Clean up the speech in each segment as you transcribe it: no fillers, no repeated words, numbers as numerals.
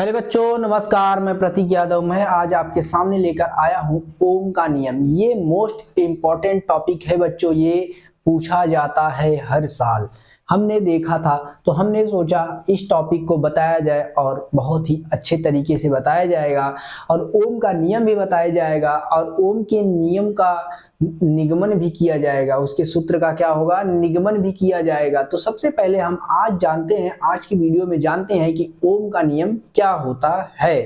Hello बच्चों, नमस्कार। मैं प्रतीक यादव मैं आज आपके सामने लेकर आया हूं ओम का नियम। ये मोस्ट इम्पॉर्टेंट टॉपिक है बच्चों। ये पूछा जाता है हर साल। हमने देखा था तो हमने सोचा इस टॉपिक को बताया जाए और बहुत ही अच्छे तरीके से बताया जाएगा और ओम का नियम भी बताया जाएगा और ओम के नियम का निगमन भी किया जाएगा। उसके सूत्र का क्या होगा, निगमन भी किया जाएगा। तो सबसे पहले हम आज जानते हैं, आज की वीडियो में जानते हैं कि ओम का नियम क्या होता है।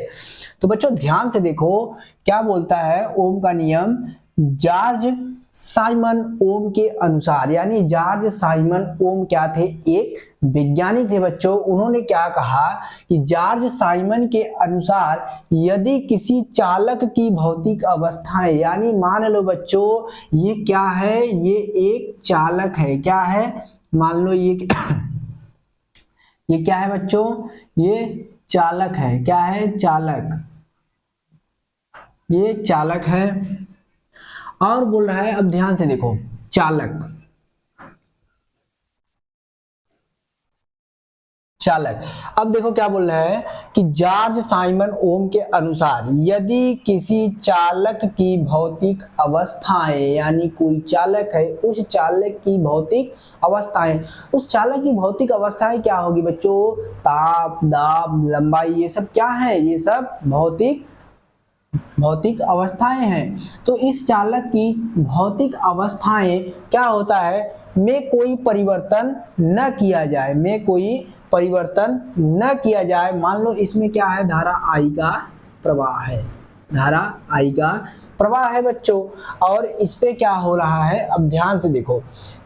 तो बच्चों ध्यान से देखो क्या बोलता है ओम का नियम। जॉर्ज साइमन ओम के अनुसार, यानी जॉर्ज साइमन ओम क्या थे, एक वैज्ञानिक थे बच्चों। उन्होंने क्या कहा कि जॉर्ज साइमन के अनुसार यदि किसी चालक की भौतिक अवस्थाएं, यानी मान लो बच्चों ये क्या है, ये एक चालक है। क्या है, मान लो ये क्या है बच्चों, ये चालक है। क्या है, चालक। ये चालक है और बोल रहा है, अब ध्यान से देखो, चालक चालक। अब देखो क्या बोल रहा है कि जॉर्ज साइमन ओम के अनुसार यदि किसी चालक की भौतिक अवस्थाएं, यानी कोई चालक है, उस चालक की भौतिक अवस्थाएं, उस चालक की भौतिक अवस्थाएं क्या होगी बच्चों, ताप, दाब, लंबाई, ये सब क्या है, ये सब भौतिक अवस्थाएं हैं। तो इस चालक की भौतिक अवस्थाएं क्या होता है, में कोई परिवर्तन न किया जाए, में कोई परिवर्तन न किया जाए। मान लो इसमें क्या है, धारा आई का प्रवाह है, धारा आई का प्रवाह है बच्चों। और इस पे क्या हो रहा है, अब ध्यान से देखो,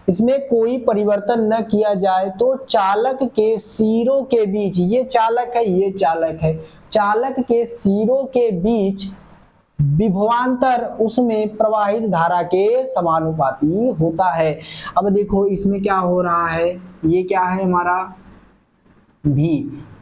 इसमें कोई परिवर्तन न किया जाए तो चालक के सिरों के बीच, ये चालक है, ये चालक है, चालक के सिरों के बीच विभवांतर उसमें प्रवाहित धारा के समानुपाती होता है। अब देखो इसमें क्या हो रहा है, ये क्या है हमारा भी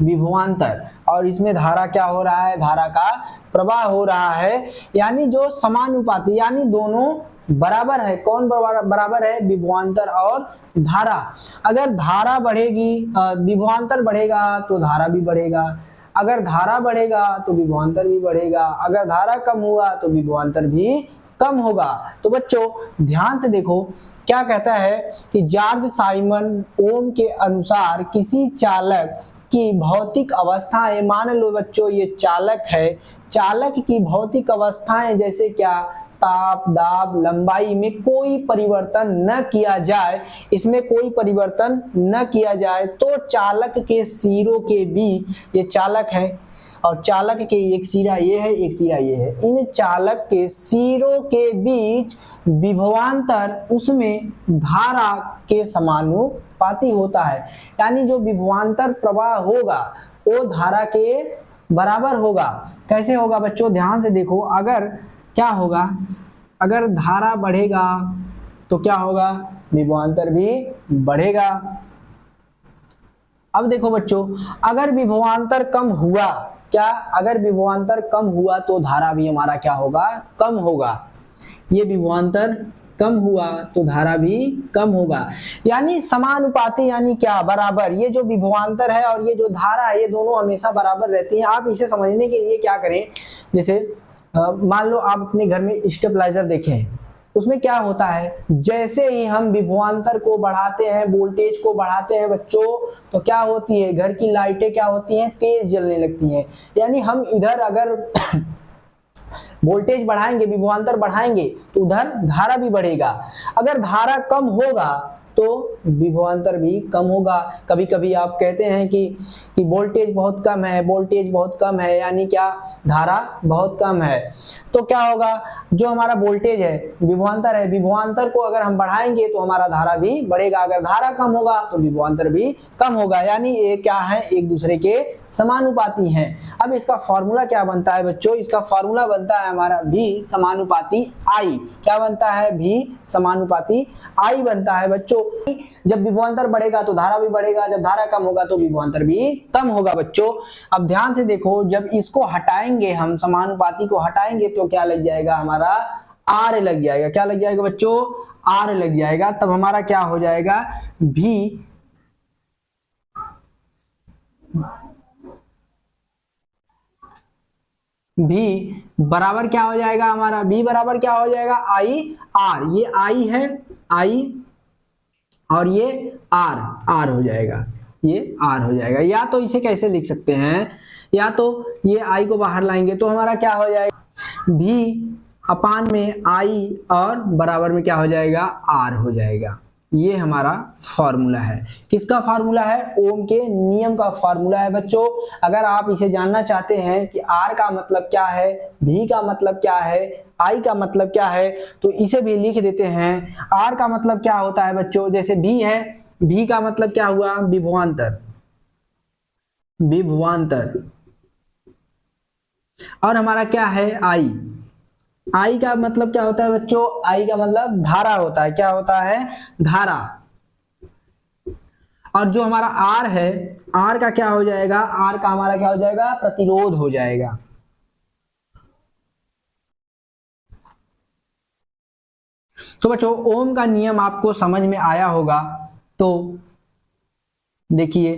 विभवांतर, और इसमें धारा क्या हो रहा है, धारा का प्रवाह हो रहा है। यानी जो समानुपाती, यानी दोनों बराबर है। कौन बराबर है, विभवांतर और धारा। अगर धारा बढ़ेगी, विभवांतर बढ़ेगा तो धारा भी बढ़ेगा। अगर धारा बढ़ेगा तो विभवांतर भी बढ़ेगा। अगर धारा कम हुआ तो विभवांतर भी कम होगा। तो बच्चों ध्यान से देखो क्या कहता है कि जॉर्ज साइमन ओम के अनुसार किसी चालक की भौतिक अवस्थाएं, मान लो बच्चों ये चालक है, चालक की भौतिक अवस्थाएं जैसे क्या, ताप, दाब, लंबाई में कोई परिवर्तन न किया जाए, इसमें कोई परिवर्तन न किया जाए तो चालक के सिरों के बीच, ये चालक है और चालक के एक सिरा ये है, एक सिरा ये है, इन चालक के सिरों के बीच विभवांतर उसमें धारा के समानुपाती होता है। यानी जो विभवांतर प्रवाह होगा वो धारा के बराबर होगा। कैसे होगा बच्चों, ध्यान से देखो, अगर क्या होगा, अगर धारा बढ़ेगा तो क्या होगा, विभवांतर भी बढ़ेगा। अब देखो बच्चों, अगर विभवांतर कम हुआ, क्या, अगर विभवांतर कम हुआ तो धारा भी हमारा क्या होगा, कम होगा। ये विभवांतर कम हुआ तो धारा भी कम होगा। यानी समानुपाती, यानी क्या, बराबर। ये जो विभवांतर है और ये जो धारा है, ये दोनों हमेशा बराबर रहती हैं। आप इसे समझने के लिए क्या करें, जैसे मान लो आप अपने घर में स्टेबलाइजर देखें, उसमें क्या होता है, जैसे ही हम विभवांतर को बढ़ाते हैं, वोल्टेज को बढ़ाते हैं बच्चों, तो क्या होती है, घर की लाइटें क्या होती हैं, तेज जलने लगती हैं। यानी हम इधर अगर वोल्टेज बढ़ाएंगे, विभवांतर बढ़ाएंगे तो उधर धारा भी बढ़ेगा। अगर धारा कम होगा तो विभवांतर भी कम होगा। कभी कभी आप कहते हैं कि वोल्टेज बहुत कम है, वोल्टेज बहुत कम है, यानी क्या, धारा बहुत कम है। तो क्या होगा, जो हमारा वोल्टेज है, विभवांतर है, विभवांतर को अगर हम बढ़ाएंगे तो हमारा धारा भी बढ़ेगा। अगर धारा कम होगा तो विभवांतर भी कम होगा। यानी ये क्या है, एक दूसरे के समानुपाती हैं। अब इसका फॉर्मूला क्या बनता है बच्चों, इसका फॉर्मूला बनता है हमारा भी समानुपाती आई। क्या बनता है, भी समानुपाती आई बनता है बच्चों। जब विभवांतर बढ़ेगा तो धारा भी बढ़ेगा, जब धारा कम होगा तो विभवांतर भी कम होगा बच्चों। अब ध्यान से देखो, जब इसको हटाएंगे हम, समानुपाती को हटाएंगे तो क्या लग जाएगा, हमारा आर लग जाएगा। क्या लग जाएगा बच्चों, आर लग जाएगा। तब हमारा क्या हो जाएगा, भी भी बराबर क्या हो जाएगा हमारा, भी बराबर क्या हो जाएगा आई आर, ये आई है आई और ये आर, आर हो जाएगा, ये आर हो जाएगा। या तो इसे कैसे लिख सकते हैं, या तो ये आई को बाहर लाएंगे तो हमारा क्या हो जाएगा, भी अपान में आई और बराबर में क्या हो जाएगा, आर हो जाएगा। ये हमारा फॉर्मूला है, किसका फॉर्मूला है, ओम के नियम का फॉर्मूला है बच्चों। अगर आप इसे जानना चाहते हैं कि आर का मतलब क्या है, भी का मतलब क्या है, आई का मतलब क्या है, तो इसे भी लिख देते हैं। आर का मतलब क्या होता है बच्चों, जैसे भी है, भी का मतलब क्या हुआ, विभवांतर, विभवांतर। और हमारा क्या है आई, आई का मतलब क्या होता है बच्चों, आई का मतलब धारा होता है, क्या होता है, धारा। और जो हमारा आर है, आर का क्या हो जाएगा, आर का हमारा क्या हो जाएगा, प्रतिरोध हो जाएगा। तो बच्चों ओम का नियम आपको समझ में आया होगा। तो देखिए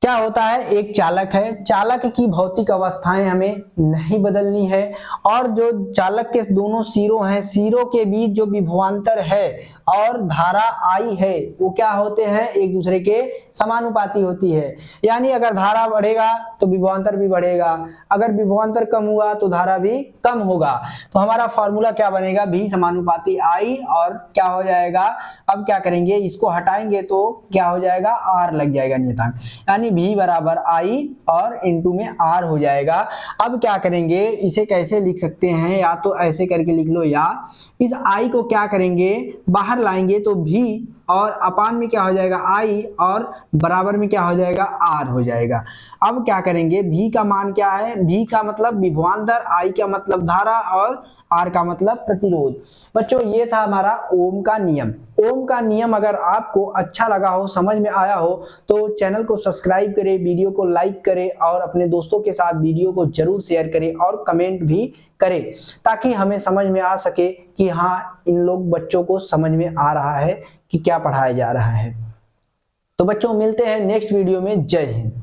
क्या होता है, एक चालक है, चालक की भौतिक अवस्थाएं हमें नहीं बदलनी है, और जो चालक के दोनों सिरों हैं, सिरों के बीच जो विभवांतर है और धारा आई है वो क्या होते हैं, एक दूसरे के समानुपाती होती है। यानी अगर धारा बढ़ेगा तो विभवांतर भी बढ़ेगा, अगर विभवांतर कम हुआ तो धारा भी कम होगा। तो हमारा फॉर्मूला क्या बनेगा, भी समानुपाती आई और क्या हो जाएगा, अब क्या करेंगे, इसको हटाएंगे तो क्या हो जाएगा, आर लग जाएगा नियतांक, यानी भी बराबर आई और इनटू में आर हो जाएगा। अब क्या करेंगे, इसे कैसे लिख सकते हैं, या तो ऐसे करके लिख लो, या इस आई को क्या करेंगे, बाहर लाएंगे तो भी और अपान में क्या हो जाएगा, आई और बराबर में क्या हो जाएगा, आर हो जाएगा। अब क्या करेंगे, भी का मान क्या है, भी का मतलब विभवांतर, आई का मतलब धारा और आर का मतलब प्रतिरोध। बच्चों ये था हमारा ओम का नियम। ओम का नियम अगर आपको अच्छा लगा हो, समझ में आया हो, तो चैनल को सब्सक्राइब करें, वीडियो को लाइक करें और अपने दोस्तों के साथ वीडियो को जरूर शेयर करें और कमेंट भी करें, ताकि हमें समझ में आ सके कि हाँ इन लोग बच्चों को समझ में आ रहा है कि क्या पढ़ाया जा रहा है। तो बच्चों मिलते हैं नेक्स्ट वीडियो में, जय हिंद।